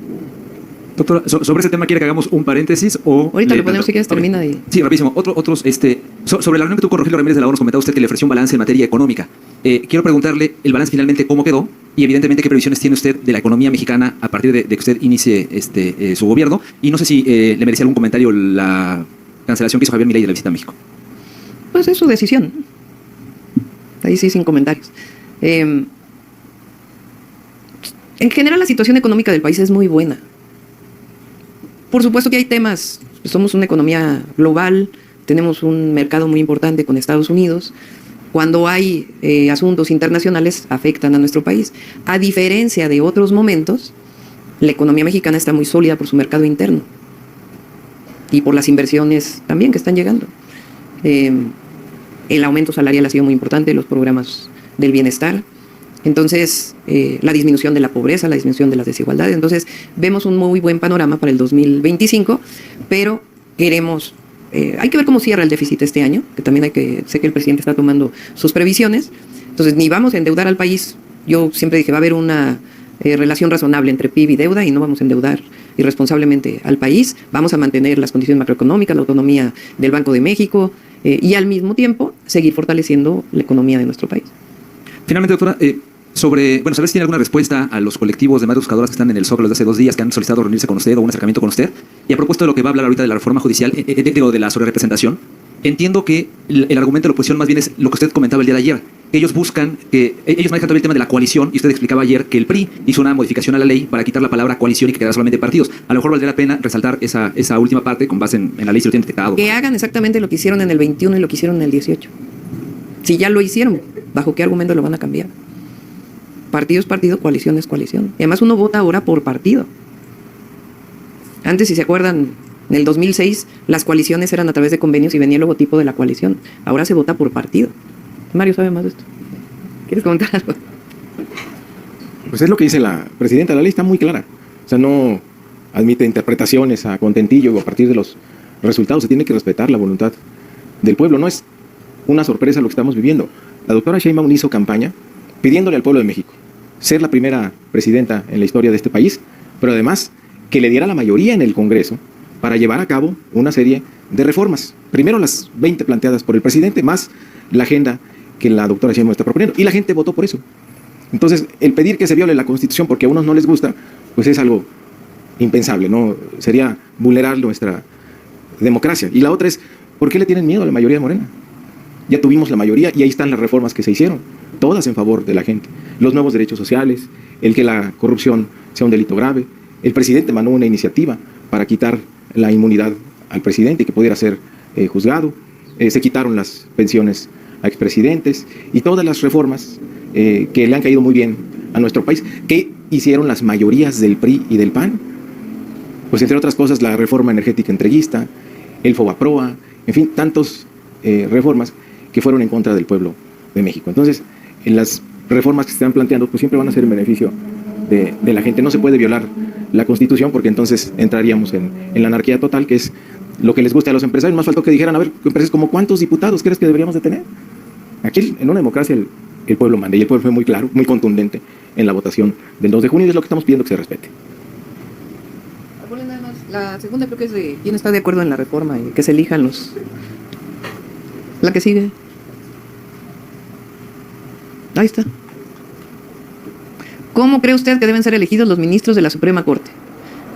Doctora, sobre ese tema, ¿quiere que hagamos un paréntesis o...? Ahorita lo ponemos si quieres, termina de... Sí, rapidísimo. Sobre la reunión que tuvo con Rogelio Ramírez de la ONU, nos comentaba usted que le ofreció un balance en materia económica. Quiero preguntarle el balance finalmente cómo quedó, y evidentemente qué previsiones tiene usted de la economía mexicana a partir de que usted inicie su gobierno, y no sé si le merecía algún comentario la cancelación que hizo Javier Milei de la visita a México. Pues es su decisión. Ahí sí, sin comentarios. En general la situación económica del país es muy buena. Por supuesto que hay temas, somos una economía global, tenemos un mercado muy importante con Estados Unidos. Cuando hay asuntos internacionales afectan a nuestro país. A diferencia de otros momentos, la economía mexicana está muy sólida por su mercado interno y por las inversiones también que están llegando. El aumento salarial ha sido muy importante, los programas del bienestar. Entonces, la disminución de la pobreza, la disminución de las desigualdades. Entonces, vemos un muy buen panorama para el 2025, pero queremos... hay que ver cómo cierra el déficit este año, que también sé que el presidente está tomando sus previsiones. Entonces, ni vamos a endeudar al país. Yo siempre dije, va a haber una relación razonable entre PIB y deuda, y no vamos a endeudar irresponsablemente al país. Vamos a mantener las condiciones macroeconómicas, la autonomía del Banco de México, y al mismo tiempo seguir fortaleciendo la economía de nuestro país. Finalmente, doctora, saber si tiene alguna respuesta a los colectivos de madres buscadoras que están en el Zócalo desde hace 2 días, que han solicitado reunirse con usted o un acercamiento con usted, y a propósito de lo que va a hablar ahorita de la reforma judicial, de la sobrerepresentación. Entiendo que el argumento de la oposición más bien es lo que usted comentaba el día de ayer, que ellos buscan, que ellos manejan también el tema de la coalición, y usted explicaba ayer que el PRI hizo una modificación a la ley para quitar la palabra coalición y que quedara solamente partidos. A lo mejor valdría la pena resaltar esa última parte con base en la ley, si lo tienen detectado. Que hagan exactamente lo que hicieron en el 21 y lo que hicieron en el 18. Si ya lo hicieron, ¿bajo qué argumento lo van a cambiar? Partido es partido, coalición es coalición. Y además uno vota ahora por partido. Antes, si se acuerdan, en el 2006 las coaliciones eran a través de convenios y venía el logotipo de la coalición. Ahora se vota por partido. Mario sabe más de esto. ¿Quieres comentar algo? Pues es lo que dice la presidenta, la ley está muy clara. O sea, no admite interpretaciones a contentillo o a partir de los resultados. Se tiene que respetar la voluntad del pueblo. No es una sorpresa lo que estamos viviendo. La doctora Sheinbaum hizo campaña pidiéndole al pueblo de México ser la primera presidenta en la historia de este país, pero además que le diera la mayoría en el Congreso para llevar a cabo una serie de reformas. Primero las 20 planteadas por el presidente, más la agenda que la doctora Sheinbaum está proponiendo. Y la gente votó por eso. Entonces, el pedir que se viole la Constitución porque a unos no les gusta, pues es algo impensable, ¿no? Sería vulnerar nuestra democracia. Y la otra es, ¿por qué le tienen miedo a la mayoría de Morena? Ya tuvimos la mayoría y ahí están las reformas que se hicieron, todas en favor de la gente. Los nuevos derechos sociales, el que la corrupción sea un delito grave. El presidente mandó una iniciativa para quitar la inmunidad al presidente y que pudiera ser juzgado. Se quitaron las pensiones a expresidentes y todas las reformas que le han caído muy bien a nuestro país, que hicieron las mayorías del PRI y del PAN. Pues entre otras cosas, la reforma energética entreguista, el FOBAPROA, en fin, tantas reformas que fueron en contra del pueblo de México. Entonces, en las reformas que se están planteando, pues siempre van a ser en beneficio de la gente. No se puede violar la Constitución porque entonces entraríamos en la anarquía total, que es lo que les gusta a los empresarios. Más faltó que dijeran, a ver, empresas como ¿cuántos diputados crees que deberíamos de tener? Aquí, en una democracia, el pueblo manda, y el pueblo fue muy claro, muy contundente en la votación del 2 de junio, y es lo que estamos pidiendo que se respete. La segunda creo que es de quién está de acuerdo en la reforma y que se elijan los... La que sigue. Ahí está. ¿Cómo cree usted que deben ser elegidos los ministros de la Suprema Corte?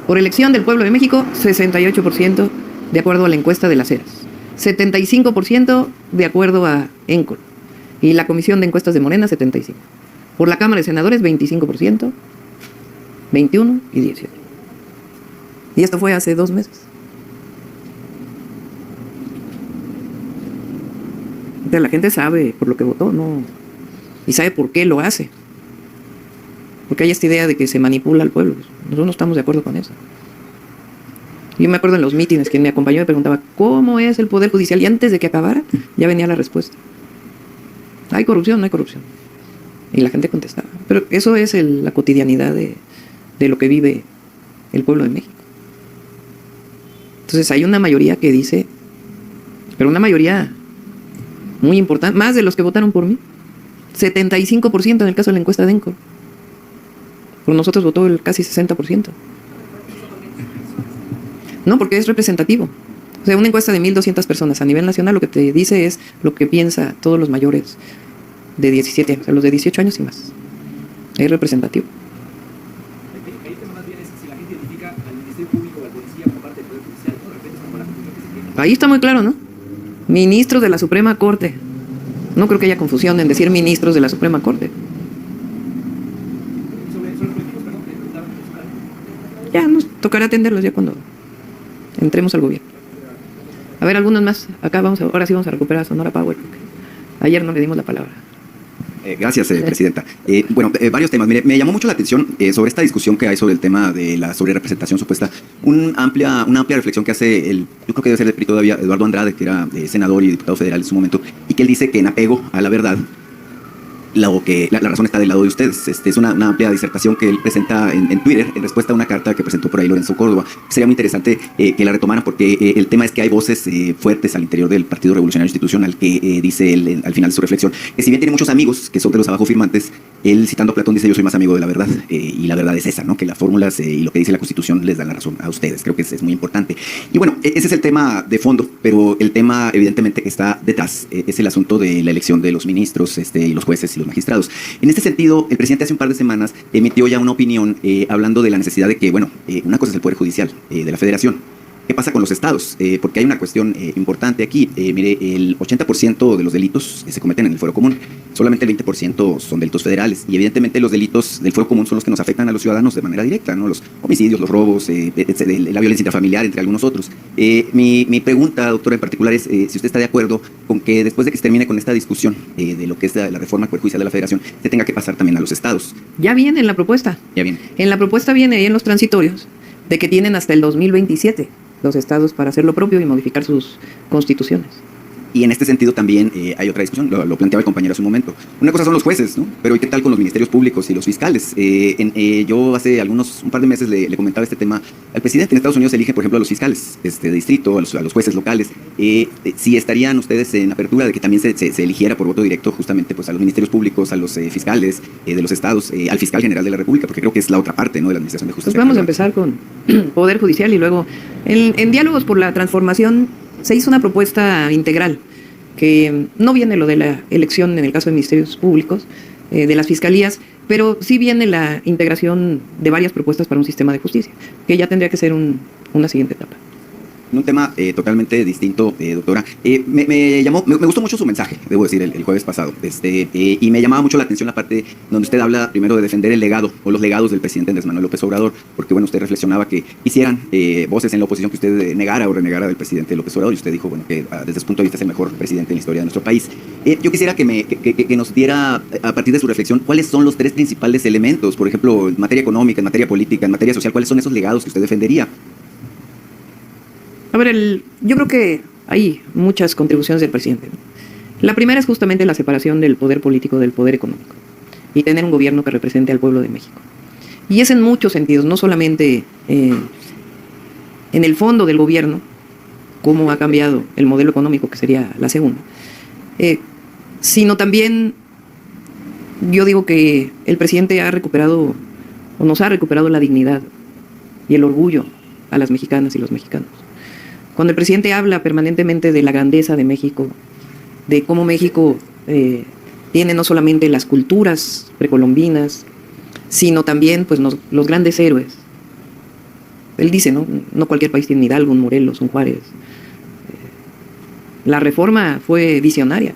Por elección del pueblo de México, 68% de acuerdo a la encuesta de las Heras, 75% de acuerdo a ENCOL y la Comisión de Encuestas de Morena, 75%. Por la Cámara de Senadores, 25%, 21% y 18%. Y esto fue hace 2 meses. Entonces, la gente sabe por lo que votó, ¿no? Y sabe por qué lo hace. Porque hay esta idea de que se manipula al pueblo. Nosotros no estamos de acuerdo con eso. Yo me acuerdo en los mítines, quien me acompañó me preguntaba, ¿cómo es el Poder Judicial? Y antes de que acabara, ya venía la respuesta. ¿Hay corrupción? No hay corrupción. Y la gente contestaba. Pero eso es la cotidianidad de lo que vive el pueblo de México. Entonces hay una mayoría que dice, pero una mayoría muy importante, más de los que votaron por mí, 75% en el caso de la encuesta de ENCO. Por nosotros votó el casi 60%. No, porque es representativo. O sea, una encuesta de 1,200 personas a nivel nacional lo que te dice es lo que piensa todos los mayores de 17 años, o sea, los de 18 años y más. Es representativo. Ahí está muy claro, ¿no? Ministros de la Suprema Corte. No creo que haya confusión en decir ministros de la Suprema Corte. Ya nos tocará atenderlos ya cuando entremos al gobierno. A ver, algunos más. Acá ahora sí vamos a recuperar a Sonora Power, porque ayer no le dimos la palabra. Gracias, Presidenta. Varios temas. Mire, me llamó mucho la atención sobre esta discusión que hay sobre el tema de la sobrerepresentación supuesta. Una amplia reflexión que hace yo creo que debe ser el PRI todavía, Eduardo Andrade, que era senador y diputado federal en su momento, y que él dice que en apego a la verdad, la razón está del lado de ustedes. Es una amplia disertación que él presenta en Twitter en respuesta a una carta que presentó por ahí Lorenzo Córdoba. Sería muy interesante que la retomaran porque el tema es que hay voces fuertes al interior del Partido Revolucionario Institucional que dice él al final de su reflexión que si bien tiene muchos amigos que son de los abajo firmantes, él citando a Platón dice yo soy más amigo de la verdad y la verdad es esa, ¿no? Que las fórmulas y lo que dice la Constitución les dan la razón a ustedes. Creo que es muy importante. Y bueno, ese es el tema de fondo, pero el tema evidentemente que está detrás es el asunto de la elección de los ministros y los jueces y los magistrados. En este sentido, el presidente hace un par de semanas emitió ya una opinión hablando de la necesidad de que, una cosa es el Poder Judicial de la Federación. ¿Qué pasa con los estados? Porque hay una cuestión importante aquí. Mire, el 80% de los delitos se cometen en el fuero común. Solamente el 20% son delitos federales. Y evidentemente los delitos del fuero común son los que nos afectan a los ciudadanos de manera directa, ¿no? Los homicidios, los robos, la violencia intrafamiliar, entre algunos otros. Mi pregunta, doctora, en particular es si usted está de acuerdo con que después de que se termine con esta discusión de lo que es la reforma al Poder Judicial de la Federación, se tenga que pasar también a los estados. Ya viene en la propuesta. Ya viene. En la propuesta viene ahí en los transitorios de que tienen hasta el 2027 los estados para hacer lo propio y modificar sus constituciones. Y en este sentido también hay otra discusión, lo planteaba el compañero hace un momento. Una cosa son los jueces, ¿no? Pero ¿y qué tal con los ministerios públicos y los fiscales? Yo hace un par de meses le comentaba este tema al presidente. En Estados Unidos se elige, por ejemplo, a los fiscales de distrito, a los jueces locales. Si estarían ustedes en apertura de que también se eligiera por voto directo justamente pues a los ministerios públicos, a los fiscales de los estados, al fiscal general de la República, porque creo que es la otra parte, ¿no?, de la administración de justicia. Pues vamos a empezar con Poder Judicial y luego en Diálogos por la Transformación se hizo una propuesta integral que no viene lo de la elección en el caso de ministerios públicos, de las fiscalías, pero sí viene la integración de varias propuestas para un sistema de justicia, que ya tendría que ser una siguiente etapa. Un tema totalmente distinto, doctora. Me gustó mucho su mensaje, debo decir, el jueves pasado. Y me llamaba mucho la atención la parte donde usted habla primero de defender el legado o los legados del presidente Andrés Manuel López Obrador, porque bueno, usted reflexionaba que hicieran voces en la oposición que usted negara o renegara del presidente López Obrador, y usted dijo, bueno, que desde su punto de vista es el mejor presidente en la historia de nuestro país. Yo quisiera que nos diera, a partir de su reflexión, cuáles son los tres principales elementos, por ejemplo, en materia económica, en materia política, en materia social, cuáles son esos legados que usted defendería. A ver, yo creo que hay muchas contribuciones del presidente. La primera es justamente la separación del poder político del poder económico y tener un gobierno que represente al pueblo de México. Y es en muchos sentidos, no solamente en el fondo del gobierno, cómo ha cambiado el modelo económico, que sería la segunda, sino también, yo digo que el presidente ha recuperado, o nos ha recuperado la dignidad y el orgullo a las mexicanas y los mexicanos. Cuando el presidente habla permanentemente de la grandeza de México, de cómo México tiene no solamente las culturas precolombinas, sino también pues, los grandes héroes. Él dice, no cualquier país tiene un Hidalgo, un Morelos, un Juárez. La Reforma fue visionaria,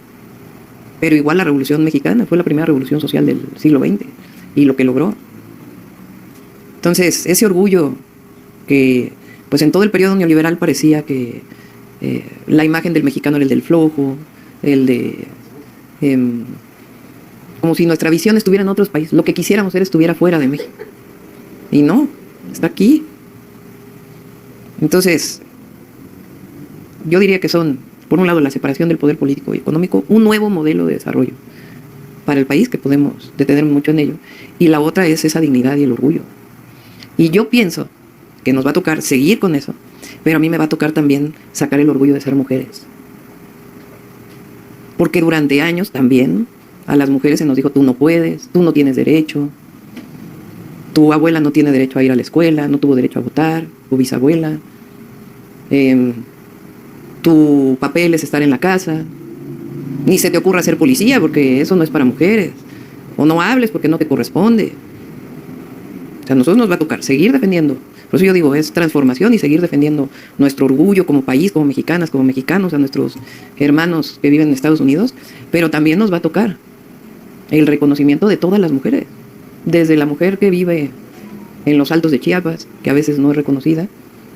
pero igual la Revolución Mexicana fue la primera revolución social del siglo XX y lo que logró. Entonces, ese orgullo que pues en todo el periodo neoliberal parecía que la imagen del mexicano era el del flojo, el de como si nuestra visión estuviera en otros países, lo que quisiéramos ser estuviera fuera de México. Y no, está aquí. Entonces, yo diría que son, por un lado, la separación del poder político y económico, un nuevo modelo de desarrollo para el país, que podemos detener mucho en ello, y la otra es esa dignidad y el orgullo. Y yo pienso que nos va a tocar seguir con eso, pero a mí me va a tocar también sacar el orgullo de ser mujeres. Porque durante años también a las mujeres se nos dijo, tú no puedes, tú no tienes derecho, tu abuela no tiene derecho a ir a la escuela, no tuvo derecho a votar, tu bisabuela, tu papel es estar en la casa, ni se te ocurra ser policía porque eso no es para mujeres, o no hables porque no te corresponde. O sea, a nosotros nos va a tocar seguir defendiendo. Por eso yo digo, es transformación y seguir defendiendo nuestro orgullo como país, como mexicanas, como mexicanos, a nuestros hermanos que viven en Estados Unidos, pero también nos va a tocar el reconocimiento de todas las mujeres, desde la mujer que vive en los Altos de Chiapas, que a veces no es reconocida,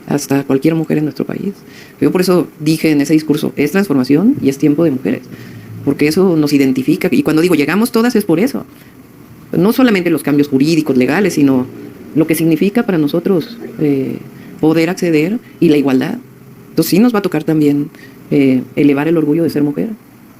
hasta cualquier mujer en nuestro país. Yo por eso dije en ese discurso, es transformación y es tiempo de mujeres, porque eso nos identifica, y cuando digo llegamos todas es por eso, no solamente los cambios jurídicos, legales, sino lo que significa para nosotros poder acceder y la igualdad. Entonces sí nos va a tocar también elevar el orgullo de ser mujer.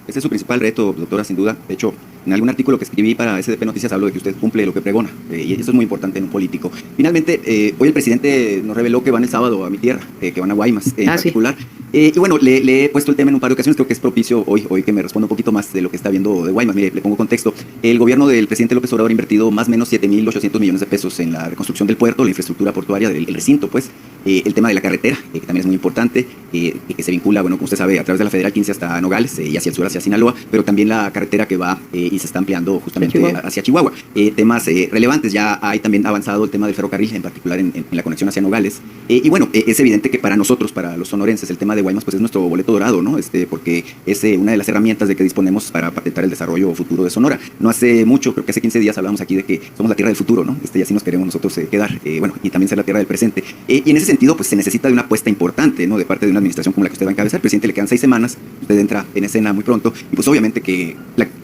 Ese es su principal reto, doctora, sin duda. De hecho, en algún artículo que escribí para SDP Noticias hablo de que usted cumple lo que pregona, y eso es muy importante en un político. Finalmente, hoy el presidente nos reveló que van el sábado a mi tierra, que van a Guaymas en particular. Sí. Y bueno, le he puesto el tema en un par de ocasiones, creo que es propicio hoy que me responda un poquito más de lo que está viendo de Guaymas. Mire, le pongo contexto. El gobierno del presidente López Obrador ha invertido más o menos 7.800 millones de pesos en la reconstrucción del puerto, la infraestructura portuaria del recinto, pues. El tema de la carretera, que también es muy importante, que se vincula, bueno, como usted sabe, a través de la Federal 15 hasta Nogales y hacia el sur, hacia Sinaloa, pero también la carretera que va y se está ampliando justamente hacia Chihuahua. Temas relevantes, ya hay también avanzado el tema del ferrocarril, en particular en la conexión hacia Nogales. Y bueno, es evidente que para nosotros, para los sonorenses, el tema de Guaymas pues es nuestro boleto dorado, ¿no? Porque es una de las herramientas de que disponemos para patentar el desarrollo futuro de Sonora. No hace mucho, creo que hace 15 días hablamos aquí de que somos la tierra del futuro, ¿no? Y así nos queremos nosotros quedar, bueno, y también ser la tierra del presente. Y en ese sentido, pues se necesita de una apuesta importante, ¿no? De parte de una administración como la que usted va a encabezar. El presidente le quedan 6 semanas, usted entra en escena muy pronto, y pues obviamente que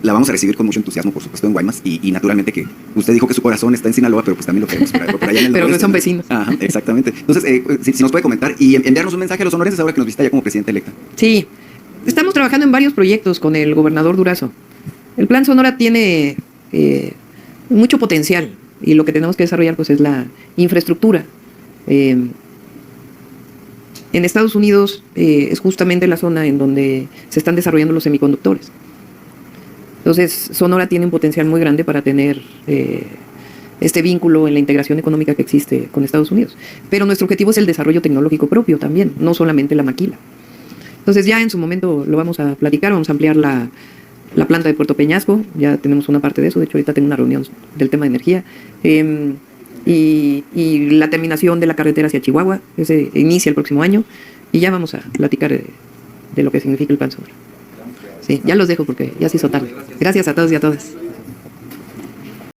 la vamos a recibir con mucho entusiasmo, por supuesto, en Guaymas, y naturalmente que usted dijo que su corazón está en Sinaloa, pero pues también lo queremos por allá en el pero no son vecinos. Ajá, exactamente. Entonces, si nos puede comentar y enviarnos un mensaje a los sonorenses ahora que nos visita ya como presidenta electa. Sí, estamos trabajando en varios proyectos con el gobernador Durazo. El Plan Sonora tiene mucho potencial, y lo que tenemos que desarrollar pues es la infraestructura. En Estados Unidos es justamente la zona en donde se están desarrollando los semiconductores. Entonces, Sonora tiene un potencial muy grande para tener este vínculo en la integración económica que existe con Estados Unidos. Pero nuestro objetivo es el desarrollo tecnológico propio también, no solamente la maquila. Entonces, ya en su momento lo vamos a platicar, vamos a ampliar La planta de Puerto Peñasco, ya tenemos una parte de eso, de hecho ahorita tengo una reunión del tema de energía. Y la terminación de la carretera hacia Chihuahua, ese inicia el próximo año, y ya vamos a platicar de lo que significa el plan sonoro. Sí, ya los dejo porque ya se hizo tarde. Gracias a todos y a todas.